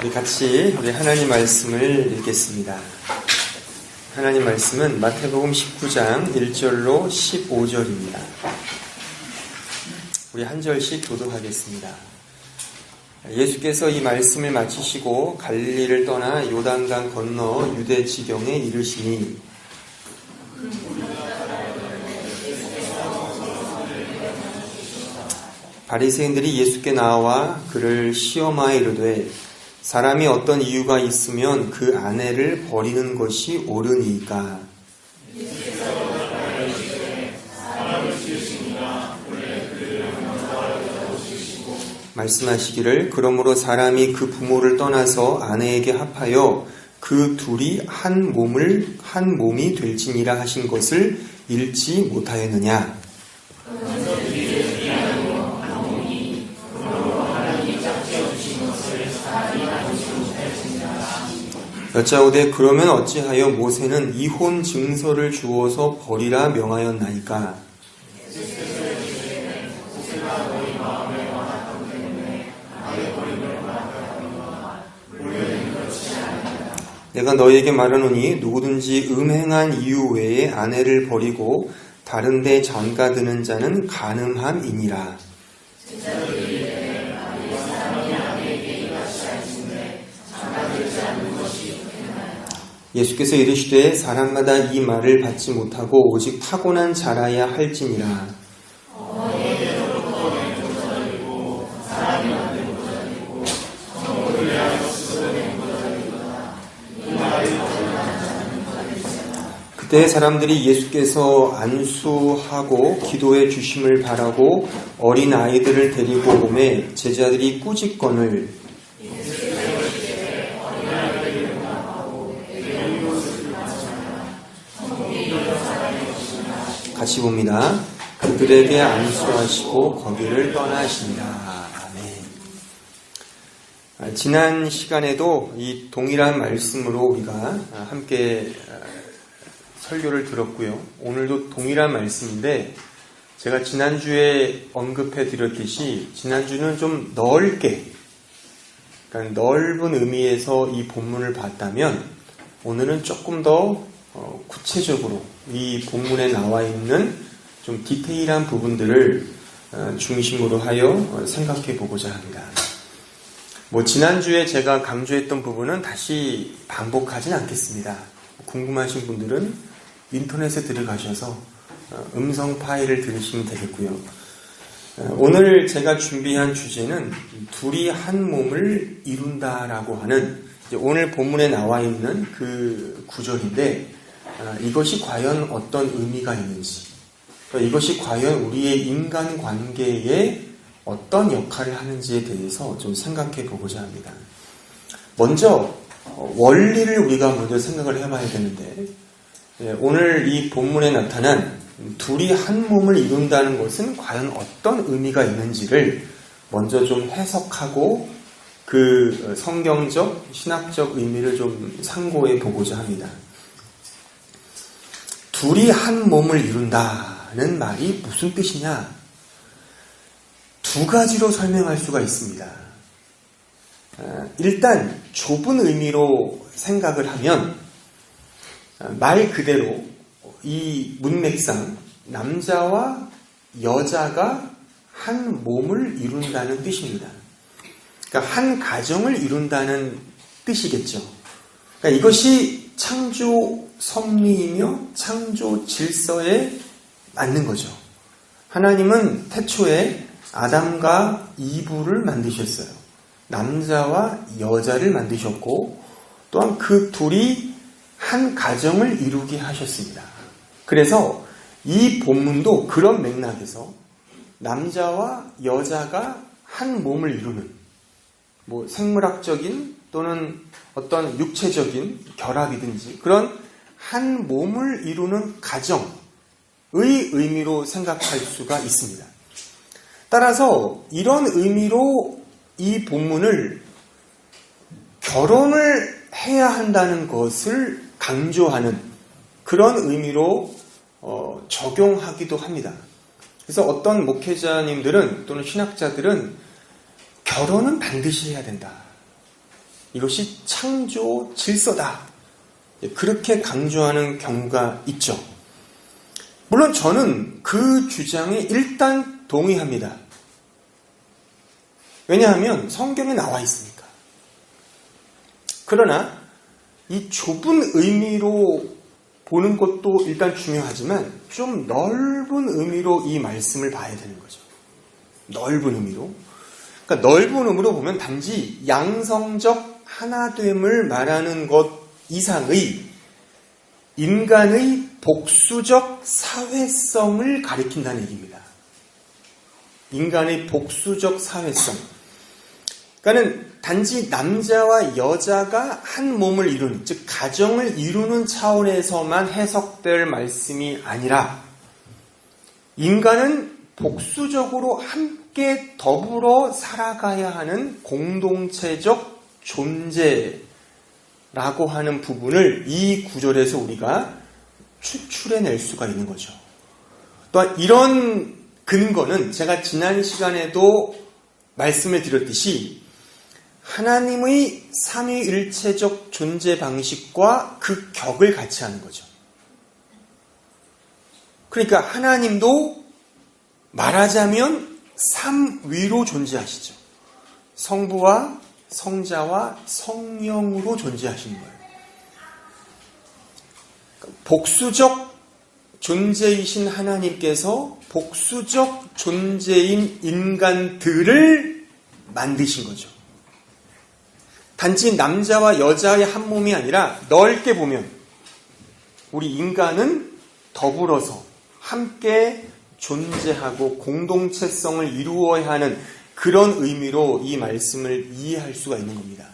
우리 같이 하나님 말씀을 읽겠습니다. 하나님 말씀은 마태복음 19장 1절로 15절입니다. 우리 한 절씩 교독하겠습니다. 예수께서 이 말씀을 마치시고 갈릴리를 떠나 요단강 건너 유대 지경에 이르시니 바리새인들이 예수께 나와 그를 시험하여 이르되 사람이 어떤 이유가 있으면 그 아내를 버리는 것이 옳으니까. 말씀하시기를 그러므로 사람이 그 부모를 떠나서 아내에게 합하여 그 둘이 한 몸이 될지니라 하신 것을 읽지 못하였느냐. 여짜오되 그러면 어찌하여 모세는 이혼 증서를 주어서 버리라 명하였나이까. 내가 너희에게 말하노니 누구든지 음행한 이유 외에 아내를 버리고 다른 데 장가드는 자는 간음함이니라. 예수께서 이르시되 사람마다 이 말을 받지 못하고 오직 타고난 자라야 할지니라. 그때 사람들이 예수께서 안수하고 기도해 주심을 바라고 어린 아이들을 데리고 오매 제자들이 꾸짖거늘 같이 봅니다. 그들에게 안수하시고 거기를 떠나시니라. 아멘. 지난 시간에도 이 동일한 말씀으로 우리가 함께 설교를 들었고요. 오늘도 동일한 말씀인데 제가 지난주에 언급해 드렸듯이 지난주는 좀 넓게 그러니까 넓은 의미에서 이 본문을 봤다면 오늘은 조금 더 구체적으로 이 본문에 나와 있는 좀 디테일한 부분들을 중심으로 하여 생각해 보고자 합니다. 지난주에 제가 강조했던 부분은 다시 반복하진 않겠습니다. 궁금하신 분들은 인터넷에 들어가셔서 음성 파일을 들으시면 되겠고요. 오늘 제가 준비한 주제는 둘이 한 몸을 이룬다라고 하는 오늘 본문에 나와 있는 그 구절인데 이것이 과연 어떤 의미가 있는지, 이것이 과연 우리의 인간관계에 어떤 역할을 하는지에 대해서 좀 생각해 보고자 합니다. 먼저 원리를 우리가 먼저 생각을 해봐야 되는데 오늘 이 본문에 나타난 둘이 한 몸을 이룬다는 것은 과연 어떤 의미가 있는지를 먼저 좀 해석하고 그 성경적, 신학적 의미를 좀 상고해 보고자 합니다. 둘이 한 몸을 이룬다는 말이 무슨 뜻이냐? 두 가지로 설명할 수가 있습니다. 일단 좁은 의미로 생각을 하면 말 그대로 이 문맥상 남자와 여자가 한 몸을 이룬다는 뜻입니다. 그러니까 한 가정을 이룬다는 뜻이겠죠. 그러니까 이것이 창조 섭리이며 창조 질서에 맞는 거죠. 하나님은 태초에 아담과 이브를 만드셨어요. 남자와 여자를 만드셨고 또한 그 둘이 한 가정을 이루게 하셨습니다. 그래서 이 본문도 그런 맥락에서 남자와 여자가 한 몸을 이루는 생물학적인 또는 어떤 육체적인 결합이든지 그런 한 몸을 이루는 가정의 의미로 생각할 수가 있습니다. 따라서 이런 의미로 이 본문을 결혼을 해야 한다는 것을 강조하는 그런 의미로 적용하기도 합니다. 그래서 어떤 목회자님들은 또는 신학자들은 결혼은 반드시 해야 된다. 이것이 창조 질서다. 그렇게 강조하는 경우가 있죠. 물론 저는 그 주장에 일단 동의합니다. 왜냐하면 성경에 나와 있으니까. 그러나 이 좁은 의미로 보는 것도 일단 중요하지만 좀 넓은 의미로 이 말씀을 봐야 되는 거죠. 넓은 의미로. 그러니까 넓은 의미로 보면 단지 양성적 하나됨을 말하는 것 이상의 인간의 복수적 사회성을 가리킨다는 얘기입니다. 인간의 복수적 사회성. 그러니까는 단지 남자와 여자가 한 몸을 이루는, 즉 가정을 이루는 차원에서만 해석될 말씀이 아니라 인간은 복수적으로 함께 더불어 살아가야 하는 공동체적 존재라고 하는 부분을 이 구절에서 우리가 추출해낼 수가 있는 거죠. 또한 이런 근거는 제가 지난 시간에도 말씀을 드렸듯이 하나님의 삼위일체적 존재 방식과 그 격을 같이 하는 거죠. 그러니까 하나님도 말하자면 삼위로 존재하시죠. 성부와 성자와 성령으로 존재하시는 거예요. 복수적 존재이신 하나님께서 복수적 존재인 인간들을 만드신 거죠. 단지 남자와 여자의 한 몸이 아니라 넓게 보면 우리 인간은 더불어서 함께 존재하고 공동체성을 이루어야 하는 그런 의미로 이 말씀을 이해할 수가 있는 겁니다.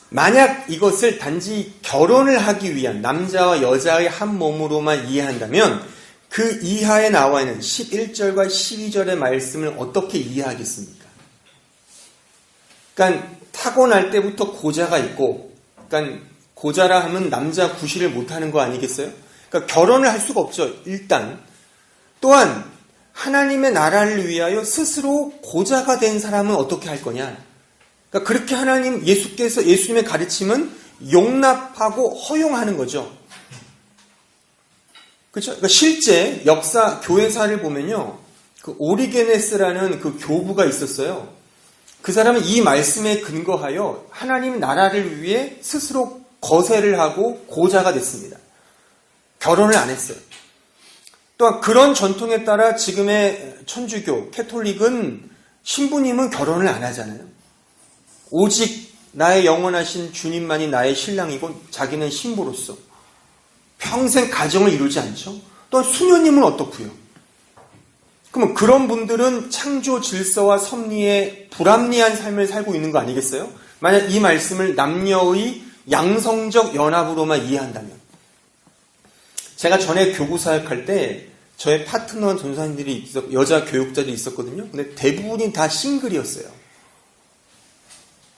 만약 이것을 단지 결혼을 하기 위한 남자와 여자의 한 몸으로만 이해한다면 그 이하에 나와 있는 11절과 12절의 말씀을 어떻게 이해하겠습니까? 그러니까 타고날 때부터 고자가 있고, 그러니까 고자라 하면 남자 구실을 못하는 거 아니겠어요? 그러니까 결혼을 할 수가 없죠. 일단 또한 하나님의 나라를 위하여 스스로 고자가 된 사람은 어떻게 할 거냐? 그러니까 그렇게 예수님의 가르침은 용납하고 허용하는 거죠. 그렇죠? 그러니까 실제 역사 교회사를 보면요, 그 오리게네스라는 그 교부가 있었어요. 그 사람은 이 말씀에 근거하여 하나님 나라를 위해 스스로 거세를 하고 고자가 됐습니다. 결혼을 안 했어요. 또한 그런 전통에 따라 지금의 천주교, 캐톨릭은 신부님은 결혼을 안 하잖아요. 오직 나의 영원하신 주님만이 나의 신랑이고 자기는 신부로서 평생 가정을 이루지 않죠. 또한 수녀님은 어떻고요? 그러면 그런 분들은 창조 질서와 섭리에 불합리한 삶을 살고 있는 거 아니겠어요? 만약 이 말씀을 남녀의 양성적 연합으로만 이해한다면. 제가 전에 교구 사역할 때 저의 파트너 전사님들이 여자 교육자들이 있었거든요. 근데 대부분이 다 싱글이었어요.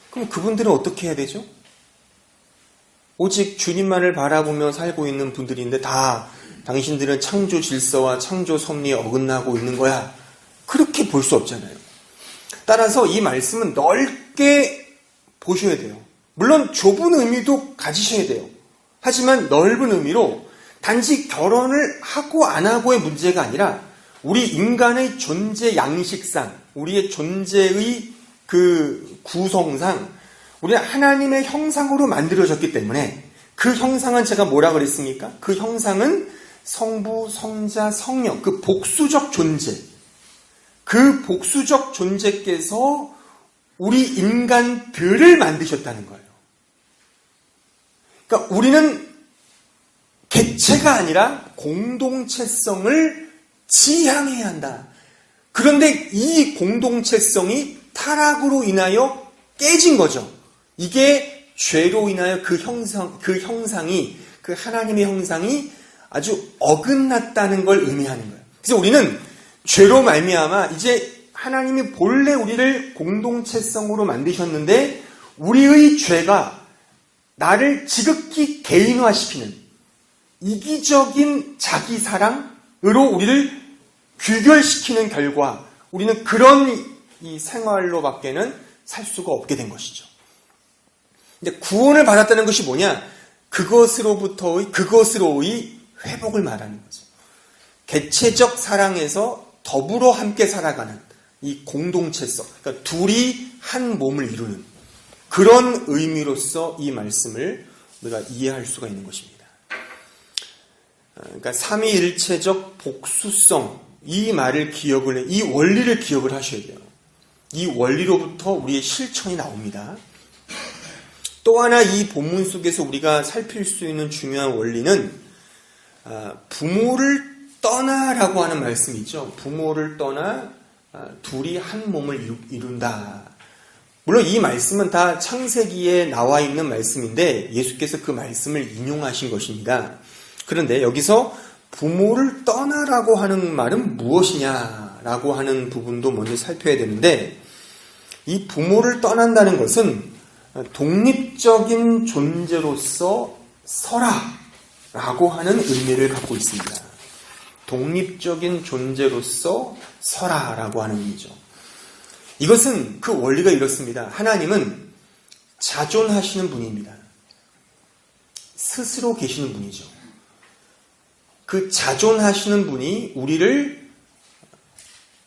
그럼 그분들은 어떻게 해야 되죠? 오직 주님만을 바라보며 살고 있는 분들인데 다 당신들은 창조 질서와 창조 섭리에 어긋나고 있는 거야. 그렇게 볼 수 없잖아요. 따라서 이 말씀은 넓게 보셔야 돼요. 물론 좁은 의미도 가지셔야 돼요. 하지만 넓은 의미로 단지 결혼을 하고 안 하고의 문제가 아니라 우리 인간의 존재 양식상, 우리의 존재의 그 구성상 우리는 하나님의 형상으로 만들어졌기 때문에 그 형상은 제가 뭐라 그랬습니까? 그 형상은 성부, 성자, 성령, 그 복수적 존재, 그 복수적 존재께서 우리 인간들을 만드셨다는 거예요. 그러니까 우리는 객체가 아니라 공동체성을 지향해야 한다. 그런데 이 공동체성이 타락으로 인하여 깨진 거죠. 이게 죄로 인하여 그 형상이, 그 하나님의 형상이 아주 어긋났다는 걸 의미하는 거예요. 그래서 우리는 죄로 말미암아 이제 하나님이 본래 우리를 공동체성으로 만드셨는데 우리의 죄가 나를 지극히 개인화시키는 이기적인 자기 사랑으로 우리를 귀결시키는 결과 우리는 그런 이 생활로밖에는 살 수가 없게 된 것이죠. 근데 구원을 받았다는 것이 뭐냐? 그것으로의 회복을 말하는 거죠. 개체적 사랑에서 더불어 함께 살아가는 이 공동체성, 그러니까 둘이 한 몸을 이루는 그런 의미로서 이 말씀을 우리가 이해할 수가 있는 것입니다. 그러니까 삼위일체적 복수성, 이 말을 이 원리를 기억을 하셔야 돼요. 이 원리로부터 우리의 실천이 나옵니다. 또 하나 이 본문 속에서 우리가 살필 수 있는 중요한 원리는 부모를 떠나라고 하는 말씀이죠. 부모를 떠나 둘이 한 몸을 이룬다. 물론 이 말씀은 다 창세기에 나와 있는 말씀인데 예수께서 그 말씀을 인용하신 것입니다. 그런데 여기서 부모를 떠나라고 하는 말은 무엇이냐라고 하는 부분도 먼저 살펴야 되는데, 이 부모를 떠난다는 것은 독립적인 존재로서 서라라고 하는 의미를 갖고 있습니다. 독립적인 존재로서 서라라고 하는 의미죠. 이것은 그 원리가 이렇습니다. 하나님은 자존하시는 분입니다. 스스로 계시는 분이죠. 그 자존하시는 분이 우리를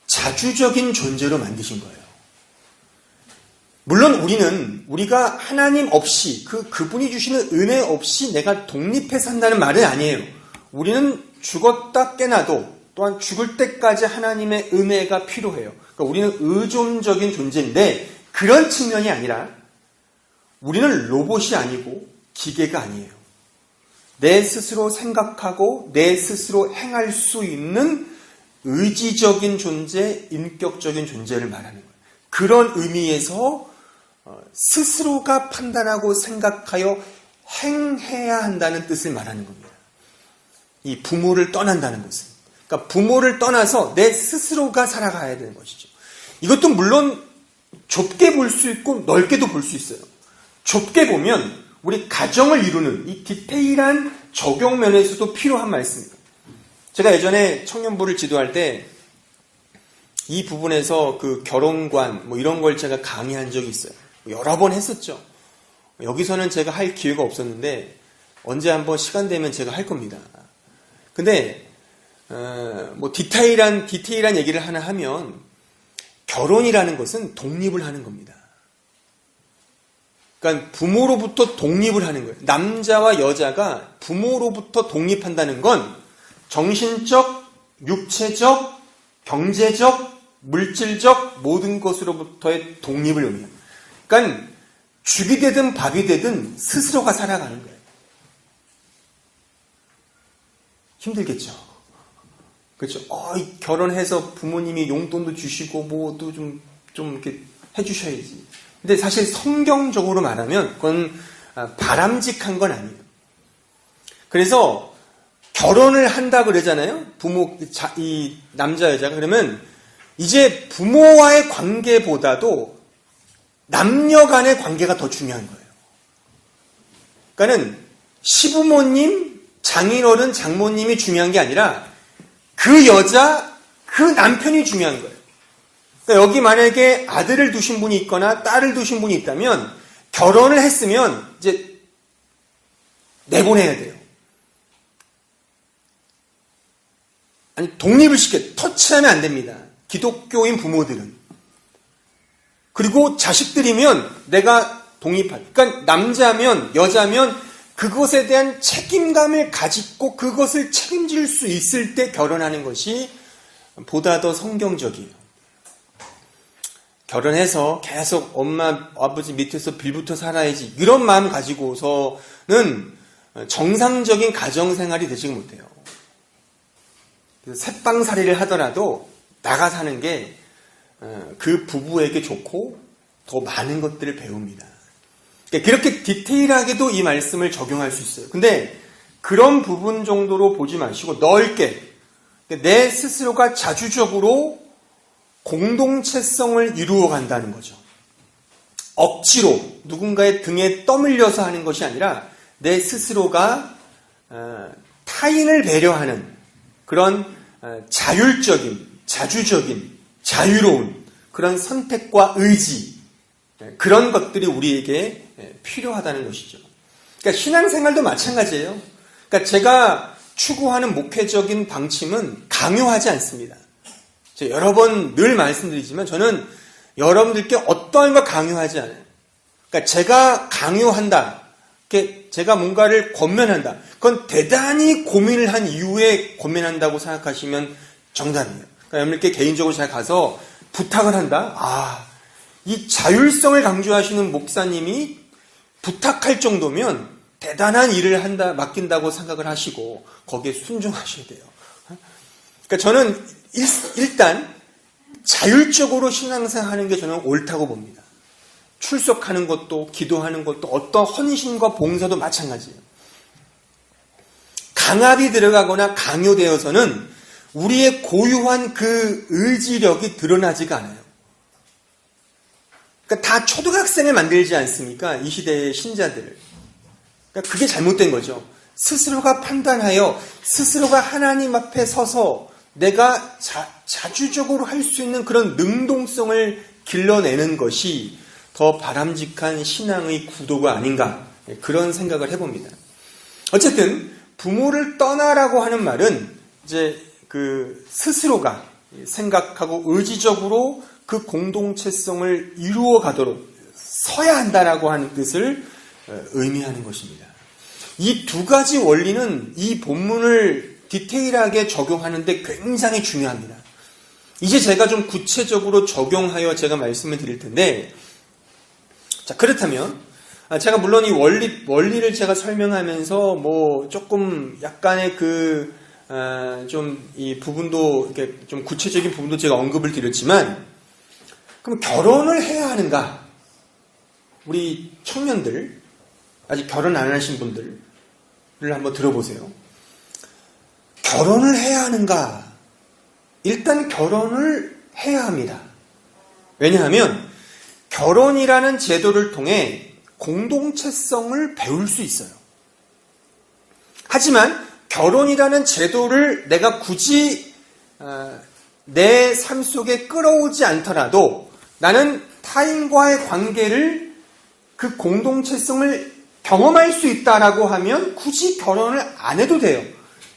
자주적인 존재로 만드신 거예요. 물론 우리가 하나님 없이 그분이 주시는 은혜 없이 내가 독립해 산다는 말은 아니에요. 우리는 죽었다 깨나도 또한 죽을 때까지 하나님의 은혜가 필요해요. 그러니까 우리는 의존적인 존재인데 그런 측면이 아니라 우리는 로봇이 아니고 기계가 아니에요. 내 스스로 생각하고 내 스스로 행할 수 있는 의지적인 존재, 인격적인 존재를 말하는 거예요. 그런 의미에서 스스로가 판단하고 생각하여 행해야 한다는 뜻을 말하는 겁니다. 이 부모를 떠난다는 것은. 그러니까 부모를 떠나서 내 스스로가 살아가야 되는 것이죠. 이것도 물론 좁게 볼 수 있고 넓게도 볼 수 있어요. 좁게 보면 우리 가정을 이루는 이 디테일한 적용 면에서도 필요한 말씀입니다. 제가 예전에 청년부를 지도할 때 이 부분에서 그 결혼관 이런 걸 제가 강의한 적이 있어요. 여러 번 했었죠. 여기서는 제가 할 기회가 없었는데 언제 한번 시간 되면 제가 할 겁니다. 근데 디테일한 얘기를 하나 하면 결혼이라는 것은 독립을 하는 겁니다. 그러니까 부모로부터 독립을 하는 거예요. 남자와 여자가 부모로부터 독립한다는 건 정신적, 육체적, 경제적, 물질적 모든 것으로부터의 독립을 의미해요. 그러니까 죽이 되든 밥이 되든 스스로가 살아가는 거예요. 힘들겠죠. 그렇죠. 결혼해서 부모님이 용돈도 주시고 뭐도 좀 이렇게 해주셔야지. 근데 사실 성경적으로 말하면 그건 바람직한 건 아니에요. 그래서 결혼을 한다 그러잖아요. 이 남자 여자가. 그러면 이제 부모와의 관계보다도 남녀 간의 관계가 더 중요한 거예요. 그러니까는 시부모님, 장인어른, 장모님이 중요한 게 아니라 그 여자, 그 남편이 중요한 거예요. 그러니까 여기 만약에 아들을 두신 분이 있거나 딸을 두신 분이 있다면 결혼을 했으면 이제 내보내야 돼요. 아니, 독립을 터치하면 안 됩니다. 기독교인 부모들은. 그리고 자식들이면 내가 그러니까 남자면 여자면 그것에 대한 책임감을 가지고 그것을 책임질 수 있을 때 결혼하는 것이 보다 더 성경적이에요. 결혼해서 계속 엄마, 아버지 밑에서 빌붙어 살아야지 이런 마음 가지고서는 정상적인 가정생활이 되지 못해요. 그래서 새빵살이를 하더라도 나가 사는 게 그 부부에게 좋고 더 많은 것들을 배웁니다. 그렇게 디테일하게도 이 말씀을 적용할 수 있어요. 근데 그런 부분 정도로 보지 마시고 넓게 내 스스로가 자주적으로 공동체성을 이루어 간다는 거죠. 억지로 누군가의 등에 떠밀려서 하는 것이 아니라 내 스스로가 타인을 배려하는 그런 자율적인, 자주적인, 자유로운 그런 선택과 의지, 그런 것들이 우리에게 필요하다는 것이죠. 그러니까 신앙생활도 마찬가지예요. 그러니까 제가 추구하는 목회적인 방침은 강요하지 않습니다. 제가 여러 번 늘 말씀드리지만 저는 여러분들께 어떠한 걸 강요하지 않아요. 그러니까 제가 강요한다, 제가 뭔가를 권면한다, 그건 대단히 고민을 한 이후에 권면한다고 생각하시면 정답이에요. 그러니까 여러분께 개인적으로 제가 가서 부탁을 한다? 이 자율성을 강조하시는 목사님이 부탁할 정도면 대단한 일을 맡긴다고 생각을 하시고 거기에 순종하셔야 돼요. 그러니까 저는 일단 자율적으로 신앙생활 하는 게 저는 옳다고 봅니다. 출석하는 것도, 기도하는 것도, 어떤 헌신과 봉사도 마찬가지예요. 강압이 들어가거나 강요되어서는 우리의 고유한 그 의지력이 드러나지가 않아요. 그러니까 다 초등학생을 만들지 않습니까? 이 시대의 신자들을. 그러니까 그게 잘못된 거죠. 스스로가 판단하여 스스로가 하나님 앞에 서서 내가 자주적으로 할 수 있는 그런 능동성을 길러내는 것이 더 바람직한 신앙의 구도가 아닌가, 그런 생각을 해봅니다. 어쨌든 부모를 떠나라고 하는 말은 이제 그 스스로가 생각하고 의지적으로 그 공동체성을 이루어 가도록 서야 한다라고 하는 뜻을 의미하는 것입니다. 이 두 가지 원리는 이 본문을 디테일하게 적용하는데 굉장히 중요합니다. 이제 제가 좀 구체적으로 적용하여 제가 말씀을 드릴 텐데, 자, 그렇다면 제가 물론 이 원리를 제가 설명하면서 뭐 조금 약간의 좀 이 부분도 이렇게 좀 구체적인 부분도 제가 언급을 드렸지만, 그럼 결혼을 해야 하는가? 우리 청년들, 아직 결혼 안 하신 분들을 한번 들어보세요. 결혼을 해야 하는가? 일단 결혼을 해야 합니다. 왜냐하면 결혼이라는 제도를 통해 공동체성을 배울 수 있어요. 하지만 결혼이라는 제도를 내가 굳이 내 삶 속에 끌어오지 않더라도 나는 타인과의 관계를, 그 공동체성을 경험할 수 있다라고 하면 굳이 결혼을 안 해도 돼요.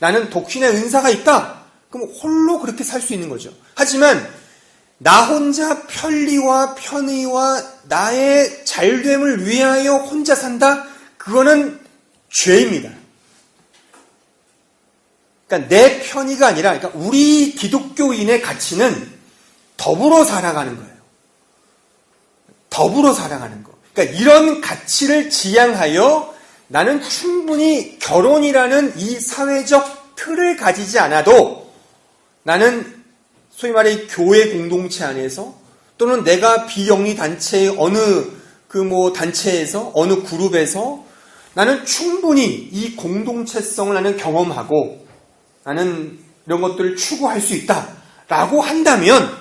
나는 독신의 은사가 있다. 그럼 홀로 그렇게 살 수 있는 거죠. 하지만 나 혼자 편리와 편의와 나의 잘됨을 위하여 혼자 산다? 그거는 죄입니다. 그러니까 내 편의가 아니라, 그러니까 우리 기독교인의 가치는 더불어 살아가는 거예요. 더불어 살아가는 거. 그러니까 이런 가치를 지향하여 나는 충분히 결혼이라는 이 사회적 틀을 가지지 않아도 나는 소위 말해 교회 공동체 안에서, 또는 내가 비영리 단체의 어느 단체에서, 어느 그룹에서 나는 충분히 이 공동체성을 나는 경험하고 나는 이런 것들을 추구할 수 있다라고 한다면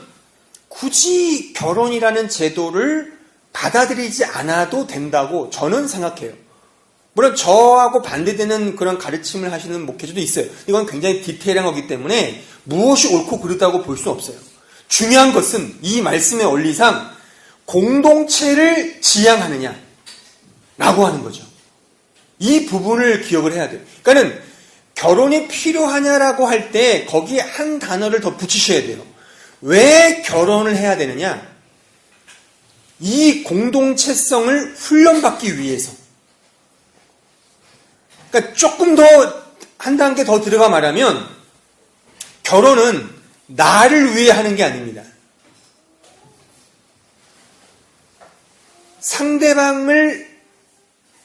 굳이 결혼이라는 제도를 받아들이지 않아도 된다고 저는 생각해요. 물론 저하고 반대되는 그런 가르침을 하시는 목회자도 있어요. 이건 굉장히 디테일한 거기 때문에 무엇이 옳고 그르다고 볼 수 없어요. 중요한 것은 이 말씀의 원리상 공동체를 지향하느냐 라고 하는 거죠. 이 부분을 기억을 해야 돼요. 그러니까는 결혼이 필요하냐라고 할 때 거기에 한 단어를 더 붙이셔야 돼요. 왜 결혼을 해야 되느냐? 이 공동체성을 훈련받기 위해서. 그러니까 조금 더 한 단계 더 들어가 말하면 결혼은 나를 위해 하는 게 아닙니다. 상대방을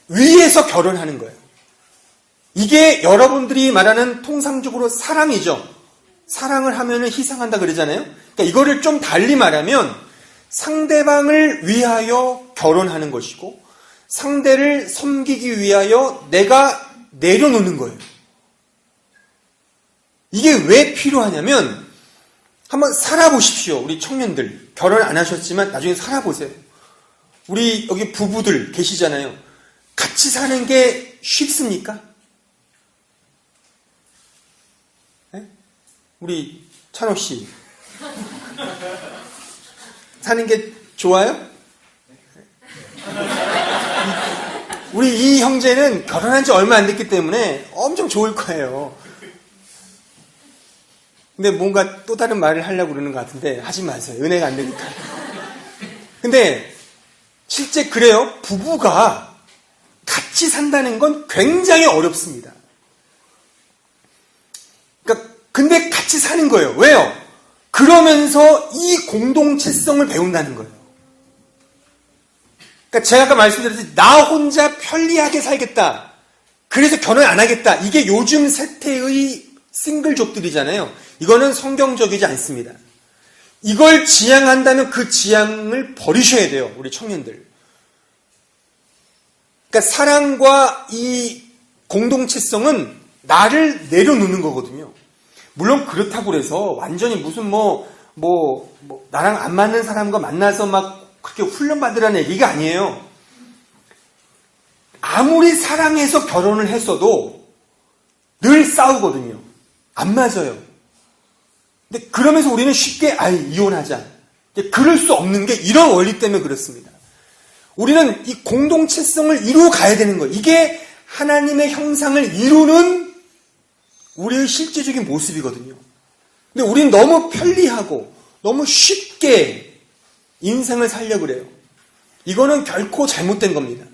위해서 결혼하는 거예요. 이게 여러분들이 말하는 통상적으로 사랑이죠. 사랑을 하면은 희생한다 그러잖아요. 그러니까 이거를 좀 달리 말하면 상대방을 위하여 결혼하는 것이고 상대를 섬기기 위하여 내가 내려놓는 거예요. 이게 왜 필요하냐면 한번 살아보십시오. 우리 청년들 결혼 안 하셨지만 나중에 살아보세요. 우리 여기 부부들 계시잖아요. 같이 사는 게 쉽습니까? 네? 우리 찬호 씨 사는 게 좋아요? 우리 이 형제는 결혼한 지 얼마 안 됐기 때문에 엄청 좋을 거예요. 근데 뭔가 또 다른 말을 하려고 그러는 것 같은데 하지 마세요. 은혜가 안 되니까. 근데 실제 그래요. 부부가 같이 산다는 건 굉장히 어렵습니다. 그러니까 근데 같이 사는 거예요. 왜요? 그러면서 이 공동체성을 배운다는 거예요. 그러니까 제가 아까 말씀드렸듯이 나 혼자 편리하게 살겠다. 그래서 결혼 안 하겠다. 이게 요즘 세태의 싱글족들이잖아요. 이거는 성경적이지 않습니다. 이걸 지향한다면 그 지향을 버리셔야 돼요. 우리 청년들. 그러니까 사랑과 이 공동체성은 나를 내려놓는 거거든요. 물론 그렇다고 해서 완전히 무슨 나랑 안 맞는 사람과 만나서 막 그렇게 훈련받으라는 얘기가 아니에요. 아무리 사랑해서 결혼을 했어도 늘 싸우거든요. 안 맞아요. 근데 그러면서 우리는 쉽게 이혼하자. 그럴 수 없는 게 이런 원리 때문에 그렇습니다. 우리는 이 공동체성을 이루어 가야 되는 거예요. 이게 하나님의 형상을 이루는 우리의 실제적인 모습이거든요. 근데 우리는 너무 편리하고 너무 쉽게 인생을 살려고 그래요. 이거는 결코 잘못된 겁니다.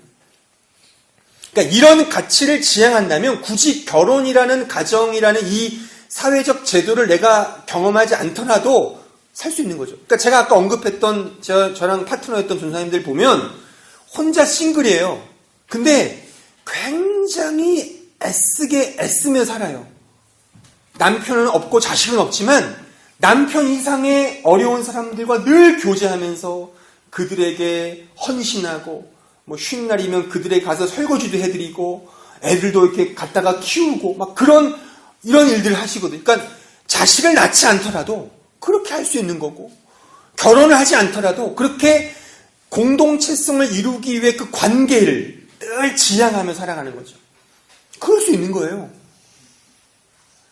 그러니까 이런 가치를 지향한다면 굳이 결혼이라는 가정이라는 이 사회적 제도를 내가 경험하지 않더라도 살 수 있는 거죠. 그러니까 제가 아까 언급했던 저랑 파트너였던 전사님들 보면 혼자 싱글이에요. 근데 굉장히 애쓰며 살아요. 남편은 없고 자식은 없지만 남편 이상의 어려운 사람들과 늘 교제하면서 그들에게 헌신하고 쉰 날이면 그들에게 가서 설거지도 해드리고 애들도 이렇게 갖다가 키우고 막 이런 일들을 하시거든요. 그러니까 자식을 낳지 않더라도 그렇게 할 수 있는 거고 결혼을 하지 않더라도 그렇게 공동체성을 이루기 위해 그 관계를 늘 지향하며 살아가는 거죠. 그럴 수 있는 거예요.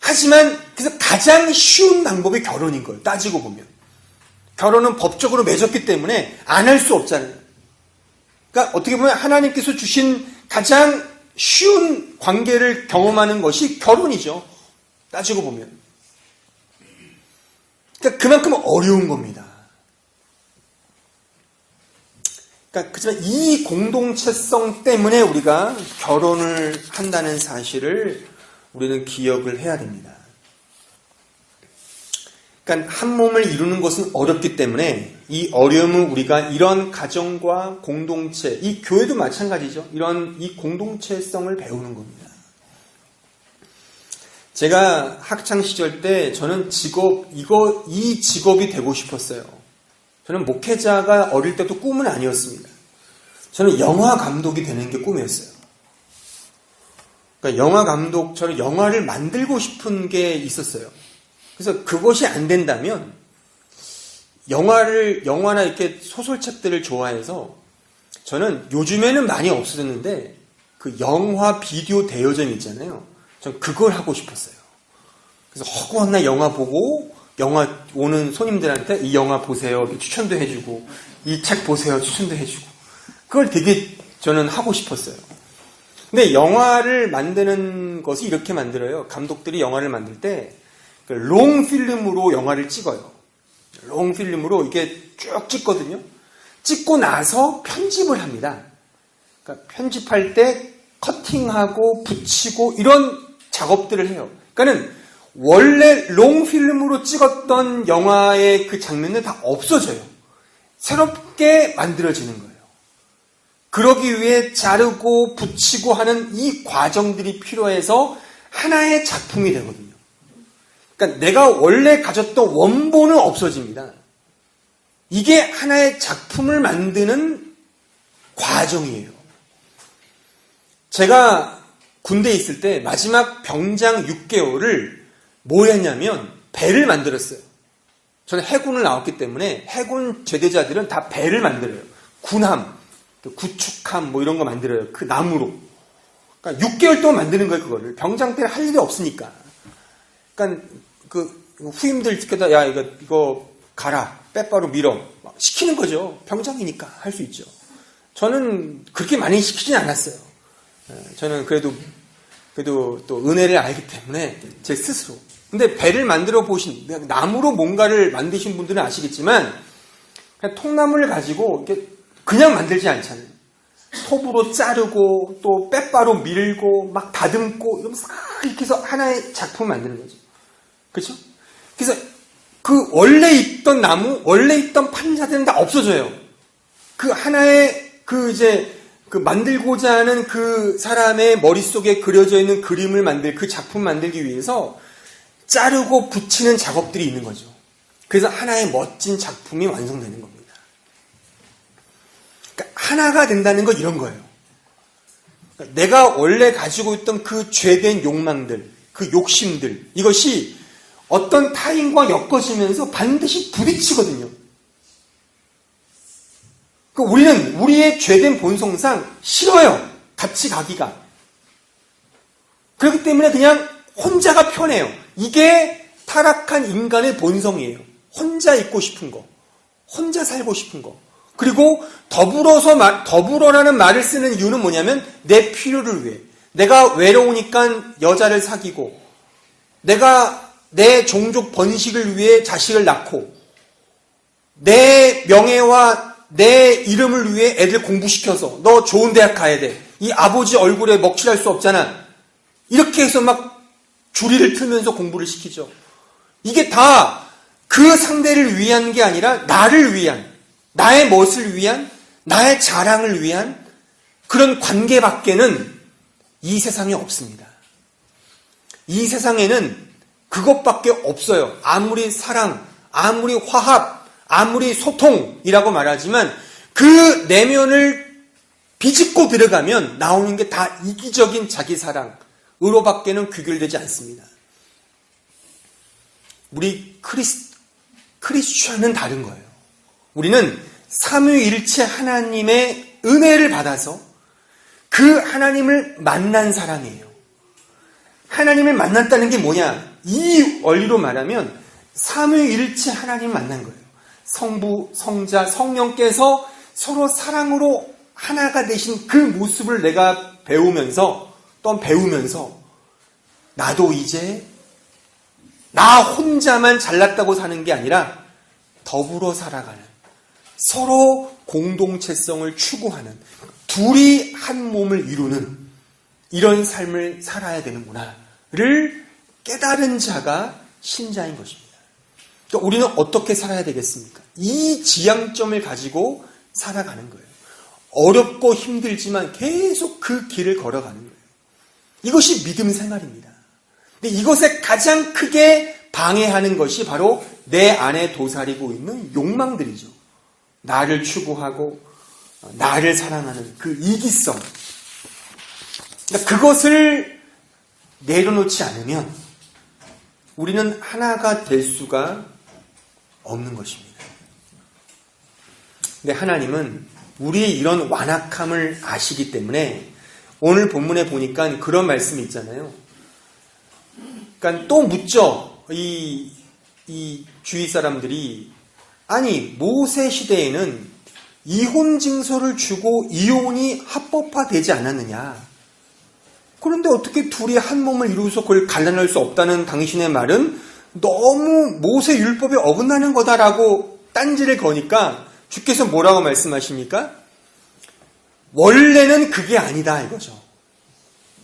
하지만 그래서 가장 쉬운 방법이 결혼인 거예요. 따지고 보면. 결혼은 법적으로 맺었기 때문에 안 할 수 없잖아요. 그러니까 어떻게 보면 하나님께서 주신 가장 쉬운 관계를 경험하는 것이 결혼이죠. 따지고 보면. 그러니까 그만큼 어려운 겁니다. 그러니까 그렇지만 이 공동체성 때문에 우리가 결혼을 한다는 사실을 우리는 기억을 해야 됩니다. 그러니까 한 몸을 이루는 것은 어렵기 때문에 이 어려움은 우리가 이런 가정과 공동체, 이 교회도 마찬가지죠. 이 공동체성을 배우는 겁니다. 제가 학창 시절 때 저는 이 직업이 되고 싶었어요. 저는 목회자가 어릴 때도 꿈은 아니었습니다. 저는 영화 감독이 되는 게 꿈이었어요. 그러니까 영화 감독, 저는 영화를 만들고 싶은 게 있었어요. 그래서 그것이 안 된다면 영화나 이렇게 소설책들을 좋아해서 저는 요즘에는 많이 없어졌는데 그 영화 비디오 대여점 있잖아요. 전 그걸 하고 싶었어요. 그래서 허구한 영화 보고 영화 오는 손님들한테 이 영화 보세요 추천도 해주고 이 책 보세요 추천도 해주고 그걸 되게 저는 하고 싶었어요. 근데 영화를 만드는 것이 이렇게 만들어요. 감독들이 영화를 만들 때 롱 필름으로 영화를 찍어요. 롱 필름으로 이게 쭉 찍거든요. 찍고 나서 편집을 합니다. 그러니까 편집할 때 커팅하고 붙이고 이런 작업들을 해요. 그러니까는 원래 롱 필름으로 찍었던 영화의 그 장면은 다 없어져요. 새롭게 만들어지는 거예요. 그러기 위해 자르고 붙이고 하는 이 과정들이 필요해서 하나의 작품이 되거든요. 그러니까 내가 원래 가졌던 원본은 없어집니다. 이게 하나의 작품을 만드는 과정이에요. 제가 군대에 있을 때 마지막 병장 6개월을 뭘 했냐면 배를 만들었어요. 저는 해군을 나왔기 때문에 해군 제대자들은 다 배를 만들어요. 군함, 구축함 이런 거 만들어요. 그 나무로. 그러니까 6개월 동안 만드는 거예요. 그거를. 병장 때는 할 일이 없으니까. 그러니까 그 후임들 시켜다 야 이거 가라, 빼바로 밀어. 막 시키는 거죠. 병장이니까 할 수 있죠. 저는 그렇게 많이 시키진 않았어요. 저는 그래도 또 은혜를 알기 때문에 제 스스로. 근데 배를 만들어 보신, 나무로 뭔가를 만드신 분들은 아시겠지만, 그냥 통나무를 가지고 이렇게 그냥 만들지 않잖아요. 톱으로 자르고, 또 빼바로 밀고, 막 다듬고, 이러면서 이렇게 해서 하나의 작품을 만드는 거죠. 그렇죠? 그래서 그 원래 있던 나무, 원래 있던 판자들은 다 없어져요. 그 하나의 그 만들고자 하는 그 사람의 머릿속에 그려져 있는 그림을 그 작품 만들기 위해서 자르고 붙이는 작업들이 있는 거죠. 그래서 하나의 멋진 작품이 완성되는 겁니다. 그러니까 하나가 된다는 건 이런 거예요. 그러니까 내가 원래 가지고 있던 그 죄된 욕망들, 그 욕심들, 이것이 어떤 타인과 엮어지면서 반드시 부딪히거든요. 그러니까 우리는 우리의 죄된 본성상 싫어요. 같이 가기가. 그렇기 때문에 그냥 혼자가 편해요. 이게 타락한 인간의 본성이에요. 혼자 있고 싶은 거. 혼자 살고 싶은 거. 그리고 더불어라는 말을 쓰는 이유는 뭐냐면 내 필요를 위해. 내가 외로우니까 여자를 사귀고, 내가 내 종족 번식을 위해 자식을 낳고, 내 명예와 내 이름을 위해 애들 공부시켜서 너 좋은 대학 가야 돼. 이 아버지 얼굴에 먹칠할 수 없잖아. 이렇게 해서 막 주리를 틀면서 공부를 시키죠. 이게 다 그 상대를 위한 게 아니라 나를 위한, 나의 멋을 위한, 나의 자랑을 위한 그런 관계밖에는 이 세상에 없습니다. 이 세상에는 그것밖에 없어요. 아무리 사랑, 아무리 화합, 아무리 소통이라고 말하지만 그 내면을 비집고 들어가면 나오는 게 다 이기적인 자기 사랑으로밖에는 귀결되지 않습니다. 우리 크리스천은 다른 거예요. 우리는 삼위일체 하나님의 은혜를 받아서 그 하나님을 만난 사람이에요. 하나님을 만났다는 게 뭐냐? 이 원리로 말하면 삼위일체 하나님을 만난 거예요. 성부, 성자, 성령께서 서로 사랑으로 하나가 되신 그 모습을 내가 배우면서 나도 이제 나 혼자만 잘났다고 사는 게 아니라 더불어 살아가는, 서로 공동체성을 추구하는, 둘이 한 몸을 이루는 이런 삶을 살아야 되는구나를 깨달은 자가 신자인 것입니다. 그러니까 우리는 어떻게 살아야 되겠습니까? 이 지향점을 가지고 살아가는 거예요. 어렵고 힘들지만 계속 그 길을 걸어가는 거예요. 이것이 믿음 생활입니다. 근데 이것에 가장 크게 방해하는 것이 바로 내 안에 도사리고 있는 욕망들이죠. 나를 추구하고 나를 사랑하는 그 이기성. 그러니까 그것을 내려놓지 않으면 우리는 하나가 될 수가 없는 것입니다. 근데 하나님은 우리의 이런 완악함을 아시기 때문에 오늘 본문에 보니까 그런 말씀이 있잖아요. 그러니까 또 묻죠. 이 주위 사람들이, 아니 모세 시대에는 이혼 징서를 주고 이혼이 합법화되지 않았느냐. 그런데 어떻게 둘이 한 몸을 이루어서 그걸 갈라낼 수 없다는 당신의 말은 너무 모세 율법에 어긋나는 거다라고 딴지를 거니까 주께서 뭐라고 말씀하십니까? 원래는 그게 아니다 이거죠.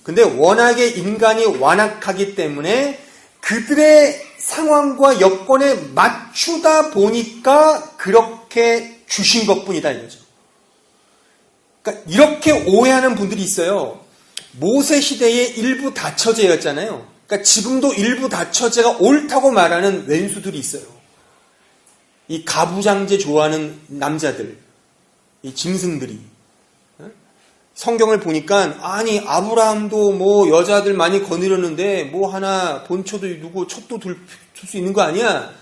근데 워낙에 인간이 완악하기 때문에 그들의 상황과 여건에 맞추다 보니까 그렇게 주신 것뿐이다 이거죠. 그러니까 이렇게 오해하는 분들이 있어요. 모세 시대의 일부 다처제였잖아요. 그러니까 지금도 일부 다처제가 옳다고 말하는 왼수들이 있어요. 이 가부장제 좋아하는 남자들, 이 짐승들이. 성경을 보니까 아니 아브라함도 뭐 여자들 많이 거느렸는데 뭐 하나 본초도 누구 촛도 둘 수 있는 거 아니야?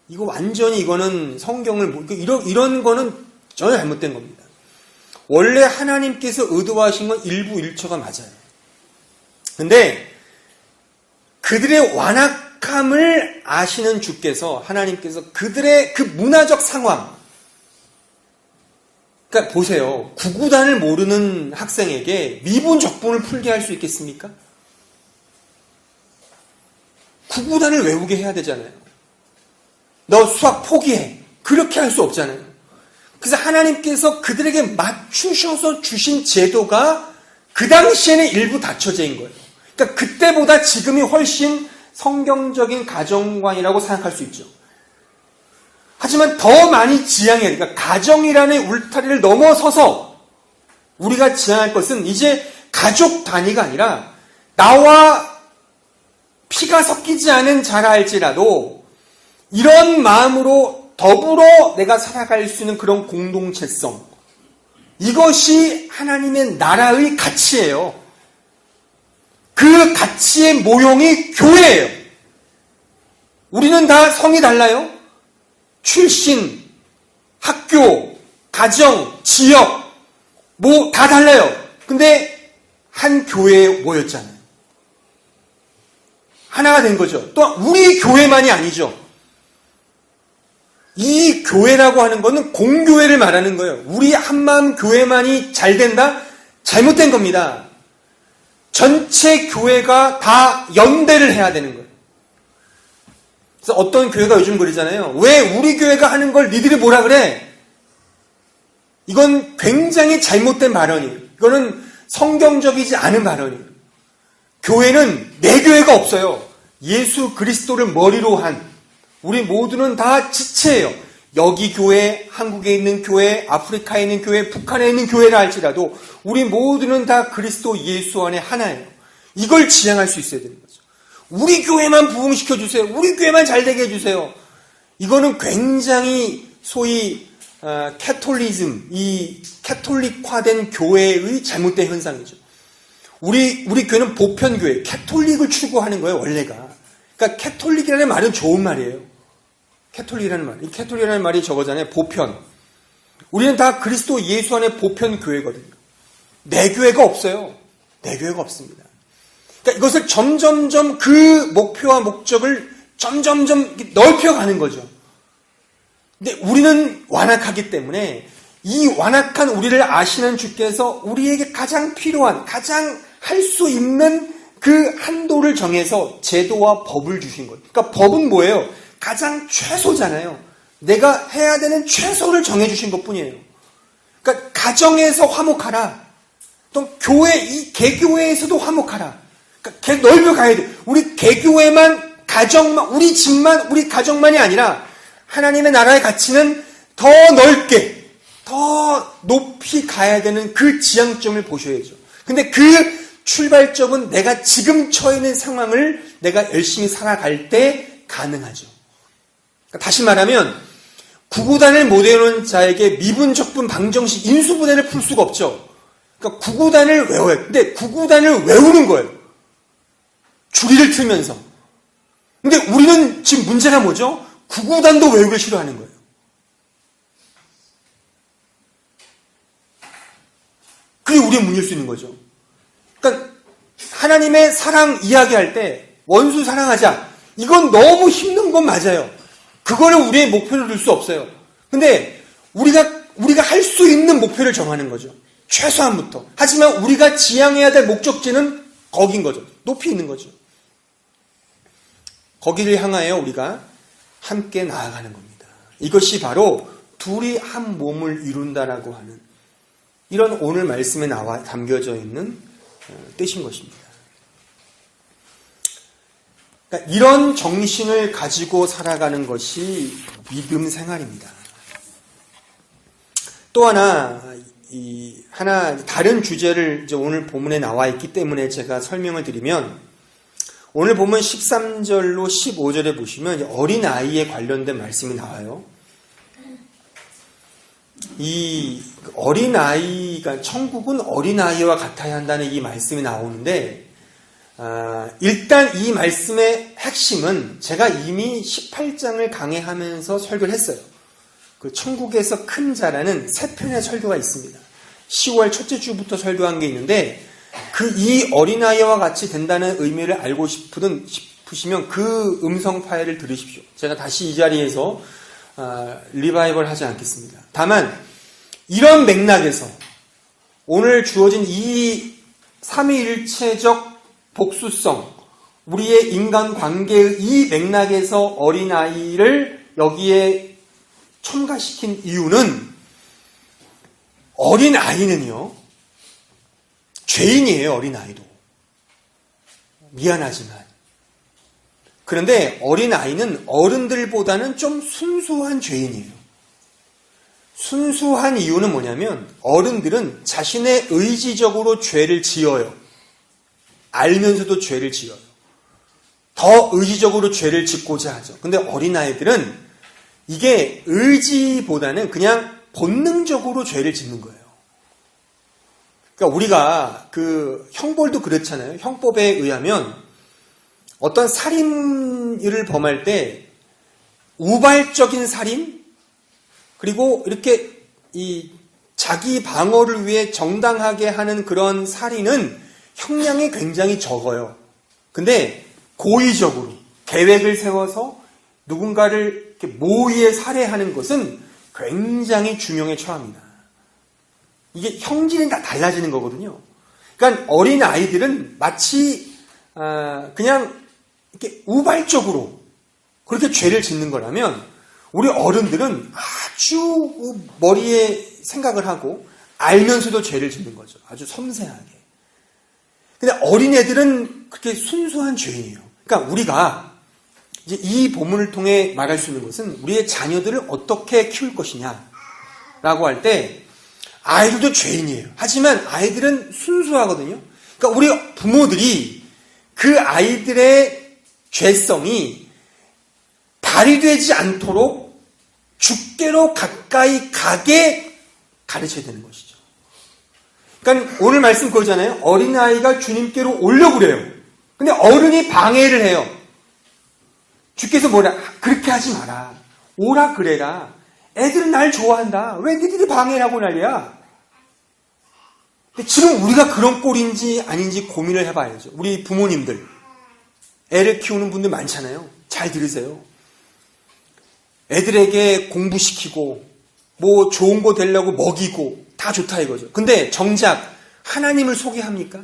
이거 완전히 이거는 성경을 이런 거는 전혀 잘못된 겁니다. 원래 하나님께서 의도하신 건 일부 일처가 맞아요. 근데 그들의 악함을 아시는 주께서, 하나님께서 그들의 그 문화적 상황, 그러니까 보세요. 구구단을 모르는 학생에게 미분 적분을 풀게 할 수 있겠습니까? 구구단을 외우게 해야 되잖아요. 너 수학 포기해. 그렇게 할 수 없잖아요. 그래서 하나님께서 그들에게 맞추셔서 주신 제도가 그 당시에는 일부 갖춰진 거예요. 그러니까 그때보다 지금이 훨씬 성경적인 가정관이라고 생각할 수 있죠. 하지만 더 많이 지향해야, 그러니까 가정이라는 울타리를 넘어서서 우리가 지향할 것은 이제 가족 단위가 아니라 나와 피가 섞이지 않은 자라 할지라도 이런 마음으로 더불어 내가 살아갈 수 있는 그런 공동체성, 이것이 하나님의 나라의 가치예요. 그 가치의 모형이 교회예요. 우리는 다 성이 달라요. 출신, 학교, 가정, 지역, 뭐 다 달라요. 근데 한 교회에 모였잖아요. 하나가 된 거죠. 또한 우리 교회만이 아니죠. 이 교회라고 하는 것은 공교회를 말하는 거예요. 우리 한마음 교회만이 잘 된다? 잘못된 겁니다. 전체 교회가 다 연대를 해야 되는 거예요. 그래서 어떤 교회가 요즘 그러잖아요. 왜 우리 교회가 하는 걸 니들이 뭐라 그래? 이건 굉장히 잘못된 발언이에요. 이거는 성경적이지 않은 발언이에요. 교회는 내 교회가 없어요. 예수 그리스도를 머리로 한 우리 모두는 다 지체예요. 여기 교회, 한국에 있는 교회, 아프리카에 있는 교회, 북한에 있는 교회라 할지라도 우리 모두는 다 그리스도 예수 안에 하나예요. 이걸 지향할 수 있어야 되는 거죠. 우리 교회만 부흥시켜 주세요. 우리 교회만 잘 되게 해주세요. 이거는 굉장히 소위 캐톨리즘, 이 캐톨릭화된 교회의 잘못된 현상이죠. 우리 교회는 보편교회, 캐톨릭을 추구하는 거예요, 원래가. 그러니까 캐톨릭이라는 말은 좋은 말이에요. 캐톨릭이라는 말. 이 캐톨릭이라는 말이 저거잖아요. 보편. 우리는 다 그리스도 예수 안에 보편교회거든요. 내 교회가 없어요. 내 교회가 없습니다. 그러니까 이것을 점점점 그 목표와 목적을 점점점 넓혀가는 거죠. 근데 우리는 완악하기 때문에 이 완악한 우리를 아시는 주께서 우리에게 가장 필요한, 가장 할 수 있는 그 한도를 정해서 제도와 법을 주신 거예요. 그러니까 법은 뭐예요? 가장 최소잖아요. 내가 해야 되는 최소를 정해주신 것뿐이에요. 그러니까 가정에서 화목하라. 또 교회, 이 개교회에서도 화목하라. 그러니까 넓혀가야 돼. 우리 개교회만, 가정만, 우리 집만, 우리 가정만이 아니라 하나님의 나라의 가치는 더 넓게, 더 높이 가야 되는 그 지향점을 보셔야죠. 근데 그 출발점은 내가 지금 처해 있는 상황을 내가 열심히 살아갈 때 가능하죠. 그러니까 다시 말하면 구구단을 못 외우는 자에게 미분적분 방정식 인수분해를 풀 수가 없죠. 그러니까 구구단을 외워요. 근데 구구단을 외우는 거예요. 줄이를 틀면서. 근데 우리는 지금 문제가 뭐죠? 구구단도 외우기 싫어하는 거예요. 그게 우리의 문제일 수 있는 거죠. 그러니까 하나님의 사랑 이야기할 때 원수 사랑하자. 이건 너무 힘든 건 맞아요. 그거를 우리의 목표로 둘 수 없어요. 근데 우리가 할 수 있는 목표를 정하는 거죠. 최소한부터. 하지만 우리가 지향해야 될 목적지는 거긴 거죠. 높이 있는 거죠. 거기를 향하여 우리가 함께 나아가는 겁니다. 이것이 바로 둘이 한 몸을 이룬다라고 하는 이런 오늘 말씀에 담겨져 있는 뜻인 것입니다. 그러니까 이런 정신을 가지고 살아가는 것이 믿음 생활입니다. 또 하나 다른 주제를 이제 오늘 본문에 나와 있기 때문에 제가 설명을 드리면, 오늘 보면 13절로 15절에 보시면 어린아이에 관련된 말씀이 나와요. 이 어린아이가, 천국은 어린아이와 같아야 한다는 이 말씀이 나오는데, 일단 이 말씀의 핵심은 제가 이미 18장을 강해하면서 설교를 했어요. 그 천국에서 큰 자라는 3편의 설교가 있습니다. 10월 첫째 주부터 설교한 게 있는데, 이 어린아이와 같이 된다는 의미를 알고 싶은 싶으시면 그 음성 파일을 들으십시오. 제가 다시 이 자리에서 리바이벌 하지 않겠습니다. 다만 이런 맥락에서 오늘 주어진 이 삼위일체적 복수성, 우리의 인간관계의 이 맥락에서 어린아이를 여기에 첨가시킨 이유는 어린아이는요, 죄인이에요. 어린아이도. 미안하지만. 그런데 어린아이는 어른들보다는 좀 순수한 죄인이에요. 순수한 이유는 뭐냐면 어른들은 자신의 의지적으로 죄를 지어요. 알면서도 죄를 지어요. 더 의지적으로 죄를 짓고자 하죠. 근데 어린아이들은 이게 의지보다는 그냥 본능적으로 죄를 짓는 거예요. 그러니까 우리가 그 형벌도 그렇잖아요. 형법에 의하면 어떤 살인을 범할 때 우발적인 살인, 그리고 이렇게 이 자기 방어를 위해 정당하게 하는 그런 살인은 형량이 굉장히 적어요. 근데 고의적으로 계획을 세워서 누군가를 이렇게 모의에 살해하는 것은 굉장히 중형에 처합니다. 이게 형질은 다 달라지는 거거든요. 그러니까 어린 아이들은 마치 그냥 이렇게 우발적으로 그렇게 죄를 짓는 거라면 우리 어른들은 아주 머리에 생각을 하고 알면서도 죄를 짓는 거죠. 아주 섬세하게. 근데 어린애들은 그렇게 순수한 죄인이에요. 그러니까 우리가 이제 이 본문을 통해 말할 수 있는 것은 우리의 자녀들을 어떻게 키울 것이냐라고 할 때 아이들도 죄인이에요. 하지만 아이들은 순수하거든요. 그러니까 우리 부모들이 그 아이들의 죄성이 발휘되지 않도록 주께로 가까이 가게 가르쳐야 되는 것이죠. 그러니까 오늘 말씀 그거잖아요. 어린아이가 주님께로 오려고 그래요. 근데 어른이 방해를 해요. 주께서 뭐라? 그렇게 하지 마라. 오라 그래라. 애들은 날 좋아한다. 왜 니들이 방해를 하고 난리야? 근데 지금 우리가 그런 꼴인지 아닌지 고민을 해봐야죠. 우리 부모님들. 애를 키우는 분들 많잖아요. 잘 들으세요. 애들에게 공부시키고 뭐 좋은 거 되려고 먹이고 다 좋다 이거죠. 근데 정작 하나님을 소개합니까?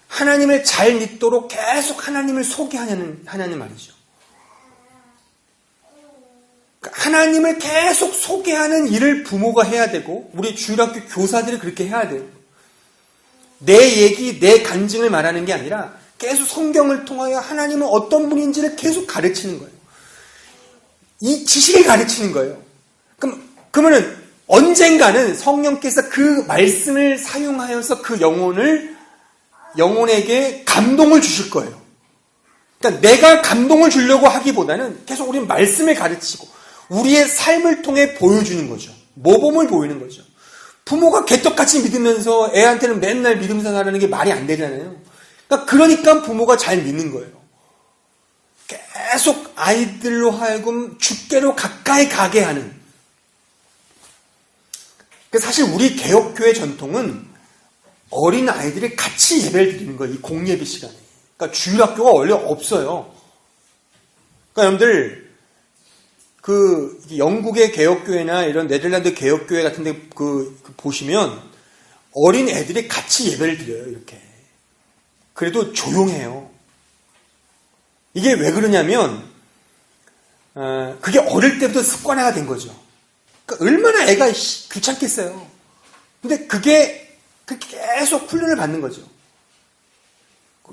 하나님을 잘 믿도록 계속 하나님을 소개하냐는 말이죠. 하나님을 계속 소개하는 일을 부모가 해야 되고 우리 주일학교 교사들이 그렇게 해야 돼요. 내 얘기, 내 간증을 말하는 게 아니라 계속 성경을 통하여 하나님은 어떤 분인지를 계속 가르치는 거예요. 이 지식을 가르치는 거예요. 그러면은 언젠가는 성령께서 그 말씀을 사용하여서 그 영혼에게 감동을 주실 거예요. 그러니까 내가 감동을 주려고 하기보다는 계속 우리는 말씀을 가르치고 우리의 삶을 통해 보여주는 거죠. 모범을 보이는 거죠. 부모가 개떡같이 믿으면서 애한테는 맨날 믿으면서 살아가는 게 말이 안 되잖아요. 그러니까 부모가 잘 믿는 거예요. 계속 아이들로 하여금 주께로 가까이 가게 하는. 사실 우리 개혁교회 전통은 어린 아이들이 같이 예배를 드리는 거예요. 이 공예배 시간에. 그러니까 주일학교가 원래 없어요. 그러니까 여러분들 그 영국의 개혁교회나 이런 네덜란드 개혁교회 같은데 그 보시면 어린 애들이 같이 예배를 드려요. 이렇게. 그래도 조용해요. 이게 왜 그러냐면 그게 어릴 때부터 습관화가 된 거죠. 그러니까 얼마나 애가 귀찮겠어요. 근데 그게 계속 훈련을 받는 거죠.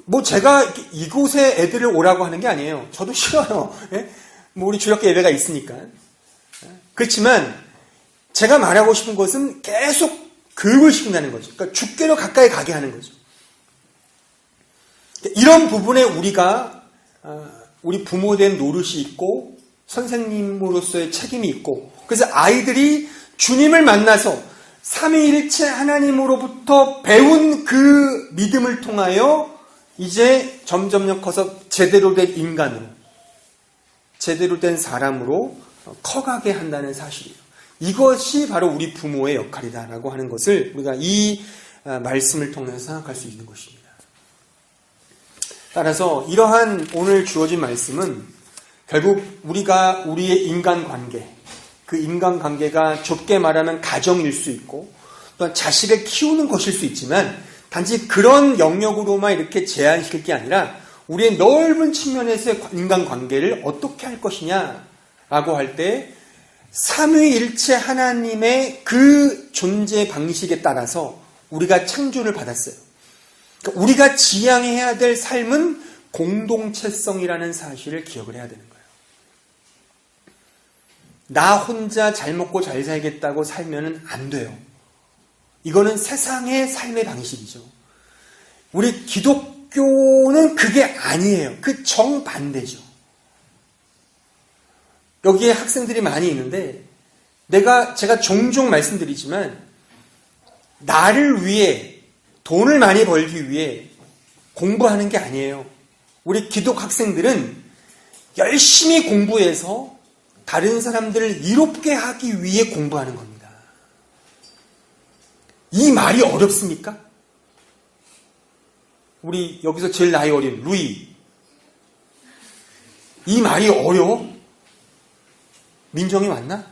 뭐 제가 이곳에 애들을 오라고 하는 게 아니에요. 저도 싫어요. 예? 뭐 우리 주일학교 예배가 있으니까. 그렇지만 제가 말하고 싶은 것은 계속 교육을 시킨다는 거죠. 그러니까 주께로 가까이 가게 하는 거죠. 이런 부분에 우리가 우리 부모된 노릇이 있고 선생님으로서의 책임이 있고 그래서 아이들이 주님을 만나서 삼위일체 하나님으로부터 배운 그 믿음을 통하여 이제 점점 커서 제대로 된 인간으로 제대로 된 사람으로 커가게 한다는 사실이에요. 이것이 바로 우리 부모의 역할이다라고 하는 것을 우리가 이 말씀을 통해서 생각할 수 있는 것입니다. 따라서 이러한 오늘 주어진 말씀은 결국 우리가 우리의 인간관계, 그 인간관계가 좁게 말하면 가정일 수 있고 또한 자식을 키우는 것일 수 있지만 단지 그런 영역으로만 이렇게 제한시킬 게 아니라 우리의 넓은 측면에서의 인간관계를 어떻게 할 것이냐라고 할 때 삼위일체 하나님의 그 존재 방식에 따라서 우리가 창조를 받았어요. 그러니까 우리가 지향해야 될 삶은 공동체성이라는 사실을 기억을 해야 되는 거예요. 나 혼자 잘 먹고 잘 살겠다고 살면 안 돼요. 이거는 세상의 삶의 방식이죠. 우리 기독교는 그게 아니에요. 그 정반대죠. 여기에 학생들이 많이 있는데 제가 종종 말씀드리지만 나를 위해 돈을 많이 벌기 위해 공부하는 게 아니에요. 우리 기독 학생들은 열심히 공부해서 다른 사람들을 이롭게 하기 위해 공부하는 겁니다. 이 말이 어렵습니까? 우리 여기서 제일 나이 어린 루이. 이 말이 어려워? 민정이 맞나?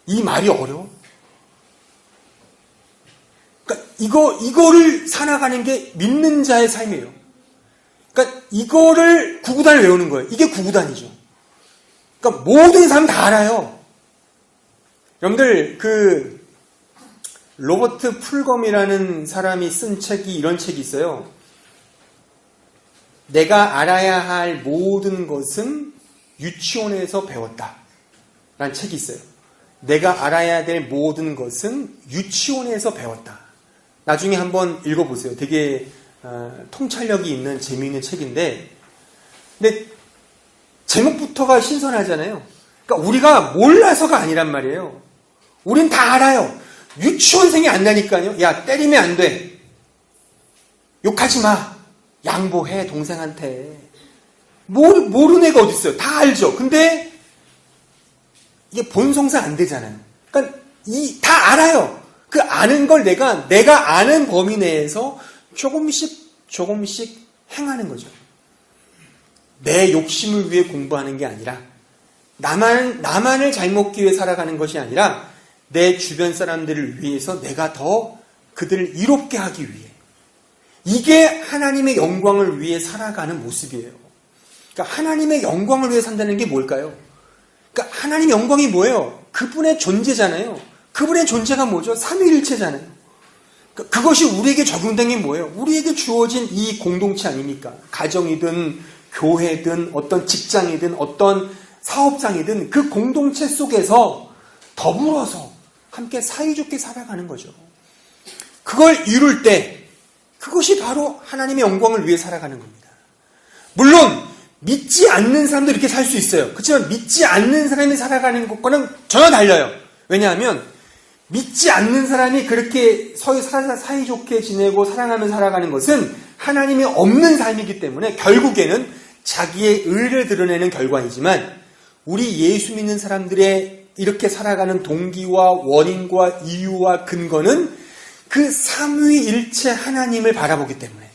이 말이 어려워? 그러니까 이거를 살아가는 게 믿는 자의 삶이에요. 그러니까 이거를 구구단을 외우는 거예요. 이게 구구단이죠. 그러니까 모든 사람 다 알아요. 여러분들 로버트 풀검이라는 사람이 쓴 책이 이런 책이 있어요. 내가 알아야 할 모든 것은 유치원에서 배웠다 라는 책이 있어요. 내가 알아야 될 모든 것은 유치원에서 배웠다. 나중에 한번 읽어보세요. 되게 통찰력이 있는 재미있는 책인데 근데 제목부터가 신선하잖아요. 그러니까 우리가 몰라서가 아니란 말이에요. 우린 다 알아요. 유치원생이 안다니까요. 야, 때리면 안 돼. 욕하지 마. 양보해, 동생한테. 모르는 애가 어딨어요. 다 알죠. 근데 이게 본성상 안 되잖아요. 그러니까 다 알아요. 그 아는 걸 내가 아는 범위 내에서 조금씩 행하는 거죠. 내 욕심을 위해 공부하는 게 아니라 나만을 잘 먹기 위해 살아가는 것이 아니라 내 주변 사람들을 위해서 내가 더 그들을 이롭게 하기 위해. 이게 하나님의 영광을 위해 살아가는 모습이에요. 그러니까 하나님의 영광을 위해 산다는 게 뭘까요? 그러니까 하나님의 영광이 뭐예요? 그분의 존재잖아요. 그분의 존재가 뭐죠? 삼위일체잖아요. 그러니까 그것이 우리에게 적용된 게 뭐예요? 우리에게 주어진 이 공동체 아닙니까? 가정이든 교회든 어떤 직장이든 어떤 사업장이든 그 공동체 속에서 더불어서 함께 사이좋게 살아가는 거죠. 그걸 이룰 때 그것이 바로 하나님의 영광을 위해 살아가는 겁니다. 물론 믿지 않는 사람도 이렇게 살 수 있어요. 그렇지만 믿지 않는 사람이 살아가는 것과는 전혀 달라요. 왜냐하면 믿지 않는 사람이 그렇게 사이좋게 지내고 사랑하며 살아가는 것은 하나님이 없는 삶이기 때문에 결국에는 자기의 의를 드러내는 결과이지만 우리 예수 믿는 사람들의 이렇게 살아가는 동기와 원인과 이유와 근거는 그 삼위일체 하나님을 바라보기 때문에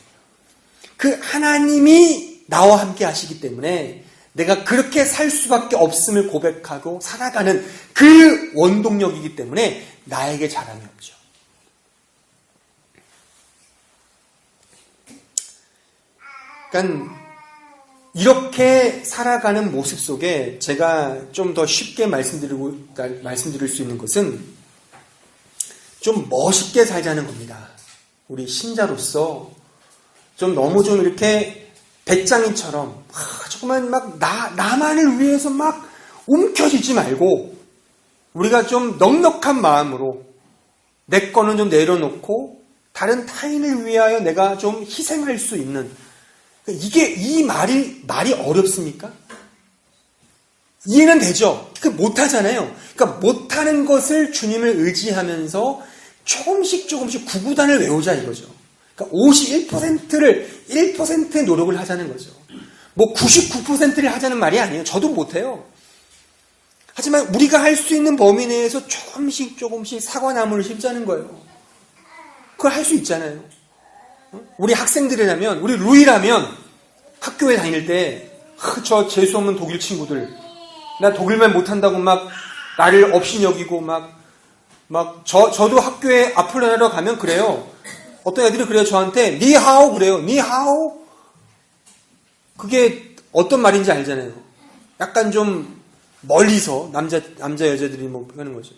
그 하나님이 나와 함께 하시기 때문에 내가 그렇게 살 수밖에 없음을 고백하고 살아가는 그 원동력이기 때문에 나에게 자랑이 없죠. 그러니까 이렇게 살아가는 모습 속에 제가 좀 더 쉽게 말씀드릴 수 있는 것은 좀 멋있게 살자는 겁니다. 우리 신자로서 너무 이렇게 배짱이처럼 조금만 나만을 위해서 막 움켜쥐지 말고 우리가 좀 넉넉한 마음으로 내 거는 좀 내려놓고 다른 타인을 위하여 내가 좀 희생할 수 있는 이 말이 어렵습니까? 이해는 되죠? 못하잖아요. 그러니까 못하는 것을 주님을 의지하면서 조금씩 구구단을 외우자 이거죠. 그러니까 1%의 노력을 하자는 거죠. 99%를 하자는 말이 아니에요. 저도 못해요. 하지만 우리가 할 수 있는 범위 내에서 조금씩 사과나무를 심자는 거예요. 그걸 할 수 있잖아요. 우리 학생들이라면, 우리 루이라면 학교에 다닐 때 저 재수없는 독일 친구들, 나 독일말 못한다고 막 나를 업신여기고 저도 학교에 아플레나로 가면 그래요. 어떤 애들이 그래요. 저한테 니하오 그래요. 니하오. 그게 어떤 말인지 알잖아요. 약간 좀 멀리서 남자 여자들이 뭐 하는 거죠.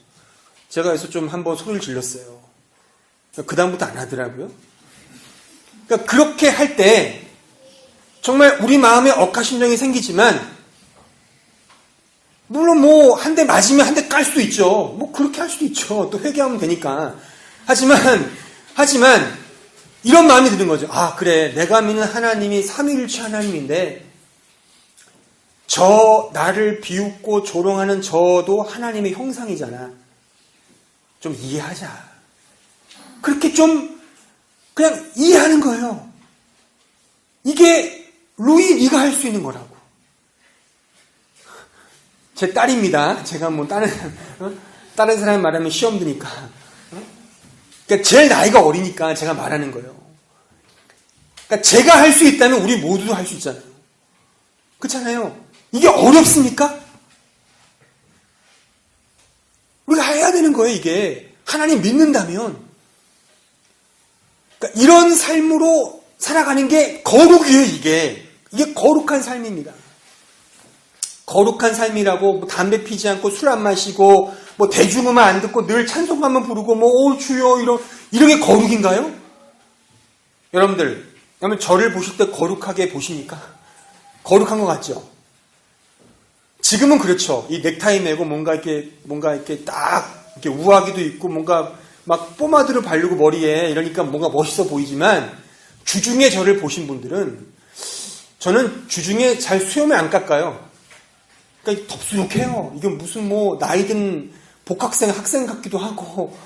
제가 그래서 좀 한번 소리를 질렀어요. 그 다음부터 안 하더라고요. 그러니까 그렇게 할 때 정말 우리 마음에 억하심정이 생기지만, 물론 뭐 한 대 맞으면 한 대 깔 수도 있죠. 뭐 그렇게 할 수도 있죠. 또 회개하면 되니까. 하지만 이런 마음이 드는 거죠. 아, 그래, 내가 믿는 하나님이 삼위일체 하나님인데 저 나를 비웃고 조롱하는 저도 하나님의 형상이잖아. 좀 이해하자. 그렇게 좀 그냥 이해하는 거예요. 이게 루이 네가 할 수 있는 거라고. 제 딸입니다. 제가 뭐 다른 사람 말하면 시험 드니까. 그러니까 제일 나이가 어리니까 제가 말하는 거예요. 그러니까 제가 할 수 있다면 우리 모두도 할 수 있잖아요. 그렇잖아요. 이게 어렵습니까? 우리가 해야 되는 거예요, 이게. 하나님 믿는다면. 그러니까 이런 삶으로 살아가는 게 거룩이에요, 이게. 이게 거룩한 삶입니다. 거룩한 삶이라고 뭐 담배 피지 않고 술 안 마시고 뭐 대중음악 안 듣고 늘 찬송가만 부르고 뭐 오 주여 이런 게 거룩인가요? 여러분 저를 보실 때 거룩하게 보십니까? 거룩한 것 같죠? 지금은 그렇죠. 이 넥타이 매고 뭔가 이렇게 딱 이렇게 우아기도 있고 뭔가 막 포마드를 바르고 머리에 이러니까 뭔가 멋있어 보이지만 주중에 저를 보신 분들은 저는 주중에 잘 수염을 안 깎아요. 그러니까 덥수룩해요. 이게 무슨 뭐 나이든 복학생 학생 같기도 하고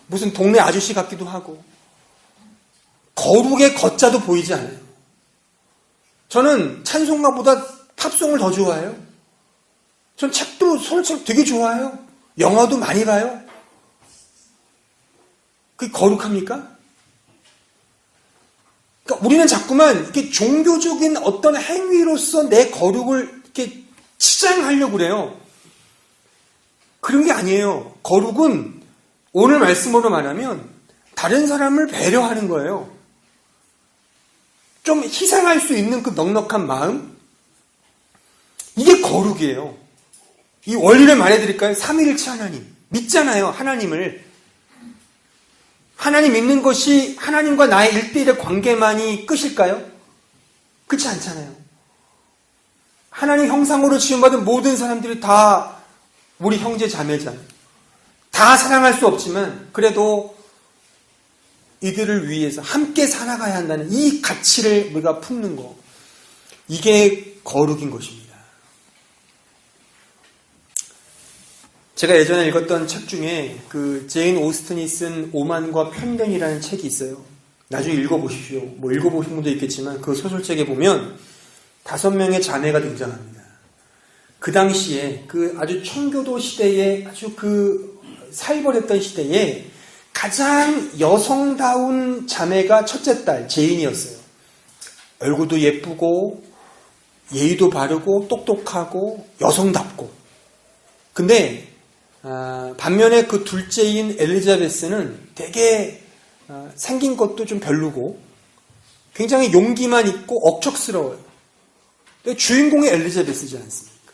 무슨 동네 아저씨 같기도 하고 거룩의 거자도 보이지 않아요. 저는 찬송가보다 팝송을 더 좋아해요. 전 소설책 되게 좋아해요. 영화도 많이 봐요. 그게 거룩합니까? 그러니까 우리는 자꾸만 이렇게 종교적인 어떤 행위로서 내 거룩을 이렇게 치장하려고 그래요. 그런 게 아니에요. 거룩은 오늘 말씀으로 말하면 다른 사람을 배려하는 거예요. 좀 희생할 수 있는 그 넉넉한 마음? 이게 거룩이에요. 이 원리를 말해드릴까요? 삼위일체 하나님. 믿잖아요, 하나님을. 하나님 믿는 것이 하나님과 나의 1대1의 관계만이 끝일까요? 그렇지 않잖아요. 하나님 형상으로 지음받은 모든 사람들이 다 우리 형제 자매잖아요. 다 사랑할 수 없지만 그래도 이들을 위해서 함께 살아가야 한다는 이 가치를 우리가 품는 거. 이게 거룩인 것입니다. 제가 예전에 읽었던 책 중에 그 제인 오스틴이 쓴 오만과 편견이라는 책이 있어요. 나중에 읽어보십시오. 뭐 읽어보신 분도 있겠지만 그 소설책에 보면 5명의 자매가 등장합니다. 그 당시에 그 아주 청교도 시대에 아주 그 살벌했던 시대에 가장 여성다운 자매가 첫째 딸 제인이었어요. 얼굴도 예쁘고 예의도 바르고 똑똑하고 여성답고. 근데 반면에 그 둘째인 엘리자베스는 되게 생긴 것도 좀 별로고 굉장히 용기만 있고 억척스러워요. 주인공이 엘리자베스지 않습니까?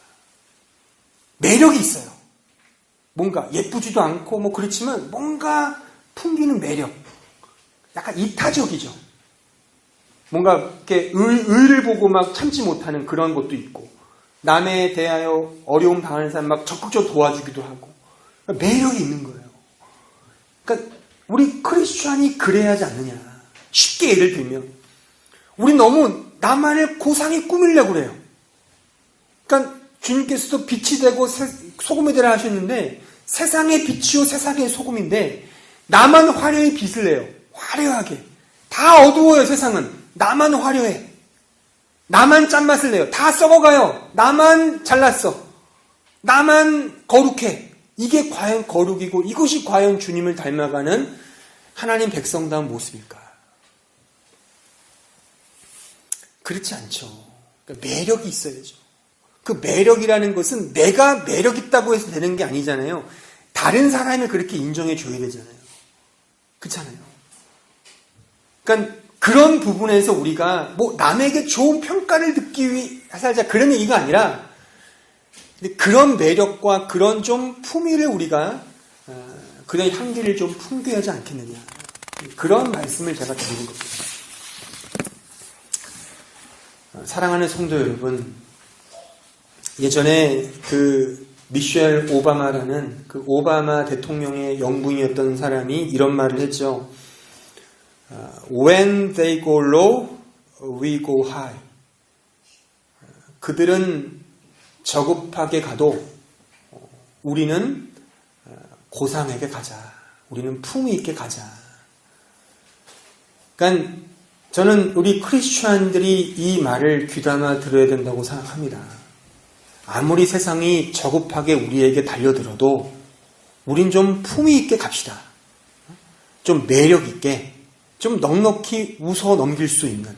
매력이 있어요. 뭔가 예쁘지도 않고 뭐 그렇지만 뭔가 풍기는 매력. 약간 이타적이죠. 뭔가 이렇게 의를 보고 막 참지 못하는 그런 것도 있고 남에 대하여 어려움 당하는 사람 막 적극적으로 도와주기도 하고 매력이 있는 거예요. 그러니까 우리 크리스찬이 그래야 하지 않느냐. 쉽게 예를 들면 우리 너무 나만의 고상히 꾸미려고 그래요. 그러니까 주님께서도 빛이 되고 소금이 되라 하셨는데 세상의 빛이요 세상의 소금인데 나만 화려히 빛을 내요. 화려하게. 다 어두워요 세상은. 나만 화려해. 나만 짠맛을 내요. 다 썩어가요. 나만 잘났어. 나만 거룩해. 이게 과연 거룩이고 이것이 과연 주님을 닮아가는 하나님 백성다운 모습일까? 그렇지 않죠. 그러니까 매력이 있어야죠. 그 매력이라는 것은 내가 매력 있다고 해서 되는 게 아니잖아요. 다른 사람이 그렇게 인정해 줘야 되잖아요. 그렇잖아요. 그러니까 그런 부분에서 우리가 뭐 남에게 좋은 평가를 듣기 위해 살자 그런 얘기가 아니라 근데 그런 매력과 그런 좀 품위를 우리가 그런 향기를 좀 풍겨야 하지 않겠느냐. 그런 말씀을 제가 드리는 겁니다. 사랑하는 성도 여러분, 예전에 그 미셸 오바마라는 그 오바마 대통령의 영부인이었던 사람이 이런 말을 했죠. When they go low, we go high. 그들은 저급하게 가도 우리는 고상하게 가자. 우리는 품위 있게 가자. 그러니까 저는 우리 크리스천들이 이 말을 귀담아 들어야 된다고 생각합니다. 아무리 세상이 저급하게 우리에게 달려들어도 우린 좀 품위 있게 갑시다. 좀 매력 있게, 좀 넉넉히 웃어 넘길 수 있는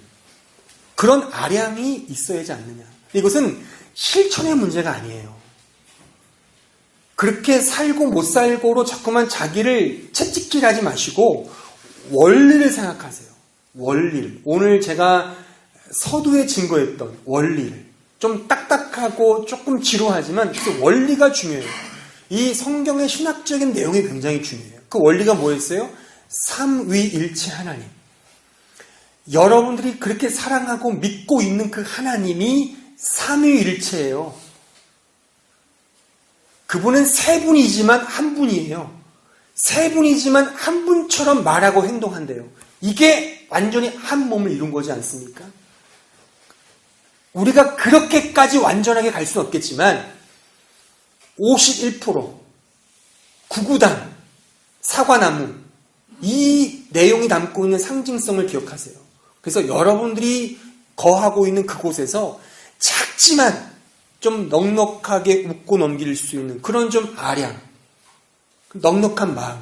그런 아량이 있어야지 않느냐. 이것은 실천의 문제가 아니에요. 그렇게 살고 못 살고로 자꾸만 자기를 채찍질하지 마시고 원리를 생각하세요. 원리를. 오늘 제가 서두에 증거했던 원리를. 좀 딱딱하고 조금 지루하지만 그 원리가 중요해요. 이 성경의 신학적인 내용이 굉장히 중요해요. 그 원리가 뭐였어요? 삼위일체 하나님. 여러분들이 그렇게 사랑하고 믿고 있는 그 하나님이 삼위일체예요. 그분은 세 분이지만 한 분이에요. 세 분이지만 한 분처럼 말하고 행동한대요. 이게 완전히 한 몸을 이룬 거지 않습니까? 우리가 그렇게까지 완전하게 갈 수는 없겠지만 51%, 구구단, 사과나무 이 내용이 담고 있는 상징성을 기억하세요. 그래서 여러분들이 거하고 있는 그곳에서 작지만 좀 넉넉하게 웃고 넘길 수 있는 그런 좀 아량, 넉넉한 마음,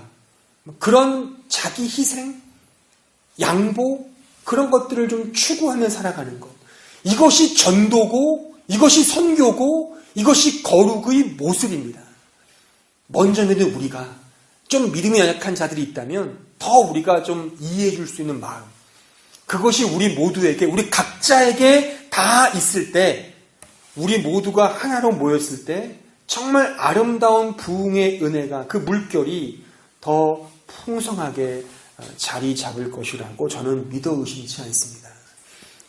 그런 자기 희생, 양보 그런 것들을 좀 추구하며 살아가는 것. 이것이 전도고 이것이 선교고 이것이 거룩의 모습입니다. 먼저는 우리가 좀 믿음이 연약한 자들이 있다면 더 우리가 좀 이해해 줄 수 있는 마음. 그것이 우리 모두에게 우리 각자에게 다 있을 때 우리 모두가 하나로 모였을 때 정말 아름다운 부흥의 은혜가 그 물결이 더 풍성하게 자리 잡을 것이라고 저는 믿어 의심치 않습니다.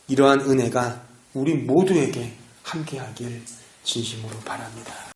이러한 은혜가 우리 모두에게 함께하길 진심으로 바랍니다.